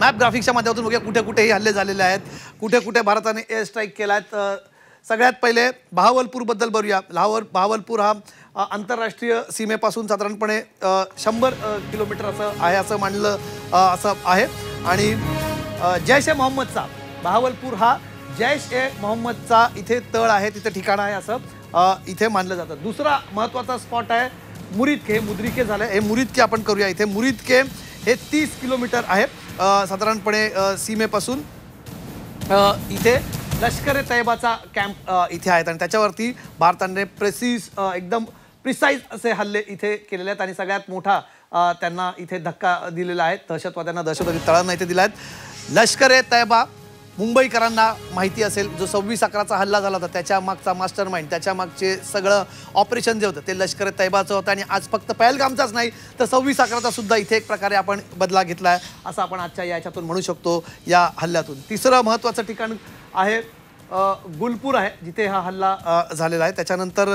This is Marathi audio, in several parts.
मॅप ग्राफिक्सच्या माध्यमातून बघूया कुठे कुठे हल्ले झालेले आहेत, कुठे कुठे भारताने एअर स्ट्राईक केला आहे। सगळ्यात पहिले बहावलपूरबद्दल बोलूया। बहावलपूर हा आंतरराष्ट्रीय सीमेपासून साधारणपणे 100 किलोमीटर असं मानलं असं आहे। आणि जैश ए मोहम्मदचा बहावलपूर हा जैश ए मोहम्मदचा इथे तळ आहे, तिथे ठिकाण आहे असं इथे मानलं जातं। दुसरा महत्त्वाचा स्पॉट आहे मुरिदके। मुद्रिके झालं हे मुरिदके आपण करूया। इथे मुरिदके हे 30 किलोमीटर आहे साधारणपणे सीमेपासून। इथे लष्कर ए तैयबाचा कॅम्प इथे आहेत आणि त्याच्यावरती भारताने एकदम प्रिसाइज असे हल्ले इथे केलेले आहेत आणि सगळ्यात मोठा त्यांना इथे धक्का दिलेला आहे। दहशतवाद्यांना दहशतवादी तळांना इथे दिला आहे। लष्कर ए तैयबा मुंबईकरांना माहिती असेल, जो 26/11चा हल्ला झाला होता त्याच्या मागचा मास्टर माइंड, त्याच्या मागचे सगळं ऑपरेशन जे होतं ते लष्कर ए तैयबाचं होतं। आणि आज फक्त पहलगामचाच नाही तर 26/11चा सुद्धा इथे एक प्रकारे आपण बदला घेतला आहे असं आपण आजच्या याच्यातून म्हणू शकतो या हल्ल्यातून। तिसरं महत्त्वाचं ठिकाण आहे गुलपूर आहे, जिथे हा हल्ला झालेला आहे। त्याच्यानंतर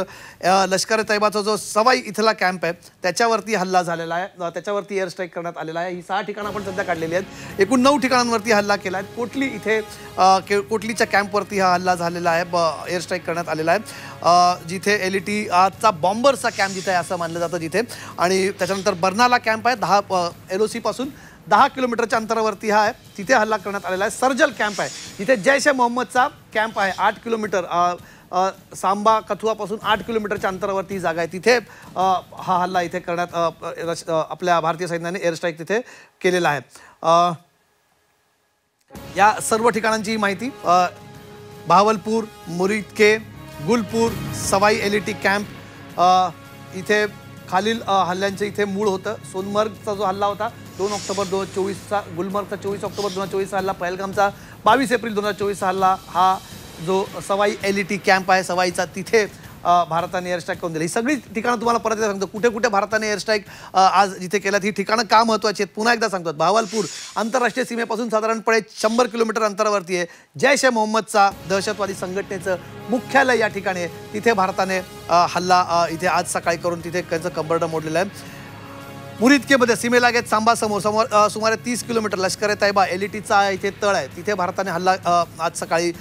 लष्कर ए तैयबाचा जो सवाई इथला कॅम्प आहे त्याच्यावरती हल्ला झालेला आहे, त्याच्यावरती एअर स्ट्राईक करण्यात आलेला आहे। ही 6 ठिकाणं आपण सध्या काढलेली आहेत। एकूण 9 ठिकाणांवरती हल्ला केला आहे। कोटली इथे कोटलीच्या कॅम्पवरती हा हल्ला झालेला आहे, एअर स्ट्राईक करण्यात आलेला आहे, जिथे LET चा बॉम्बरचा कॅम्प जिथे आहे असं मानलं जातं जिथे। आणि त्याच्यानंतर बर्नाला कॅम्प आहे 10 LOC पासून 10 किलोमीटरच्या अंतरावरती हा आहे, तिथे हल्ला करण्यात आलेला आहे। सर्जल कॅम्प आहे जिथे जैश ए मोहम्मदचा कॅम्प आहे 8 किलोमीटर सांबा कथुआपासून 8 किलोमीटरच्या अंतरावरती ही जागा आहे, तिथे हा हल्ला इथे करण्यात आपल्या भारतीय सैन्याने एअर स्ट्राईक तिथे केलेला आहे। या सर्व ठिकाणांची माहिती बहावलपूर, मुरिदके, गुलपूर, सवाई LET कॅम्प इथे खालील हल्ल्यांचे इथे मूळ होतं। सोनमर्गचा जो हल्ला होता 2 ऑक्टोबर 2024चा, गुलमर्गचा 24 ऑक्टोबर 2024चा हल्ला, पहलगामचा 22 एप्रिल 2024चा हल्ला, हा जो सवाई LET कॅम्प आहे सवाईचा तिथे भारताने एअर स्ट्राईक करून दिली। ही सगळी ठिकाणं तुम्हाला परत एकदा सांगतो कुठे कुठे भारताने एअर स्ट्राईक आज जिथे केल्यात। ही ठिकाणं का महत्त्वाची आहेत पुन्हा एकदा सांगतो। बहावलपूर आंतरराष्ट्रीय सीमेपासून साधारणपणे 100 किलोमीटर अंतरावरती आहे। जैश ए मोहम्मदचा दहशतवादी संघटनेचं मुख्यालय या ठिकाणी आहे, तिथे भारताने हल्ला इथे आज सकाळी करून तिथे त्यांचं कंबरडं मोडलेलं आहे। मुरिदकेमध्ये सीमेलागत सांबा समोर सुमारे 30 किलोमीटर लष्कर ए तैयबा LETचा इथे तळ आहे, तिथे भारताने हल्ला आज सकाळी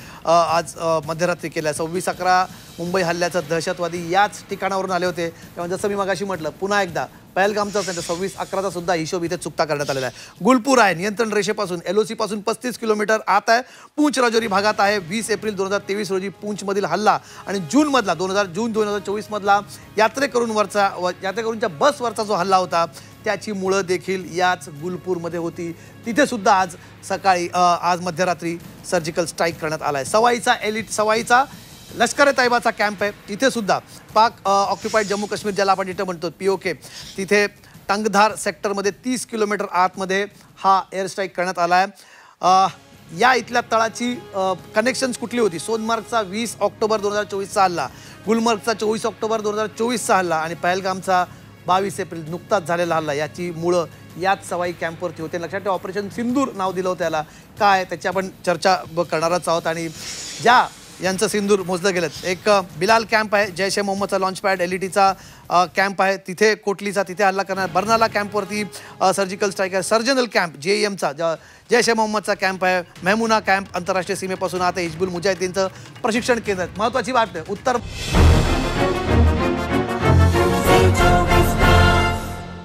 मध्यरात्री केला। 26/11 मुंबई हल्ल्याचं दहशतवादी याच ठिकाणावरून आले होते, तेव्हा जसं मी मगाशी म्हटलं पुन्हा एकदा पहलगामचाच नाही तर 26/11चा सुद्धा हिशोब इथे चुकता करण्यात आलेला आहे। गुलपूर आहे नियंत्रण रेषेपासून LOC पासून 35 किलोमीटर आत आहे, पूंछ राजौरी भागात आहे। 20 एप्रिल 2023 रोजी पूंछमधील हल्ला आणि जून 2024 मधला यात्रेकरूंच्या बसवरचा जो हल्ला होता त्याची मुळं देखील याच गुलपूरमध्ये होती, तिथे सुद्धा आज सकाळी आज मध्यरात्री सर्जिकल स्ट्राईक करण्यात आला आहे। सवाईचा लष्कर ए तैयबाचा कॅम्प आहे, तिथे सुद्धा पाक ऑक्युपाईड जम्मू काश्मीर ज्याला आपण इथे म्हणतो POK, तिथे टंगधार सेक्टरमध्ये 30 किलोमीटर आतमध्ये हा एअर स्ट्राईक करण्यात आला आहे। या इथल्या तळाची कनेक्शन्स कुठली होती? सोनमार्गचा 20 ऑक्टोबर 2024चा हल्ला, गुलमर्गचा 24 ऑक्टोबर 2024चा हल्ला आणि पहलगामचा 22 एप्रिल नुकताच झालेला हल्ला, याची मुळं याच सवाई कॅम्पवरती होते। लक्षात ठेवा ऑपरेशन सिंदूर नाव दिलं होतं याला, काय त्याची आपण चर्चा करणारच आहोत। आणि ज्या यांचं सिंदूर मोजलं गेलं, एक बिलाल कॅम्प आहे जैश ए मोहम्मदचा लॉन्च पॅड LETचा कॅम्प आहे, तिथे कोटलीचा तिथे हल्ला करणार। बर्नाला कॅम्पवरती सर्जिकल स्ट्राईक आहे। सर्जनल कॅम्प JEMचा जैश ए मोहम्मदचा कॅम्प आहे। मेहमुना कॅम्प आंतरराष्ट्रीय सीमेपासून आता हिजबुल मुजाहिदीनचं प्रशिक्षण केंद्र। महत्त्वाची बात आहे उत्तर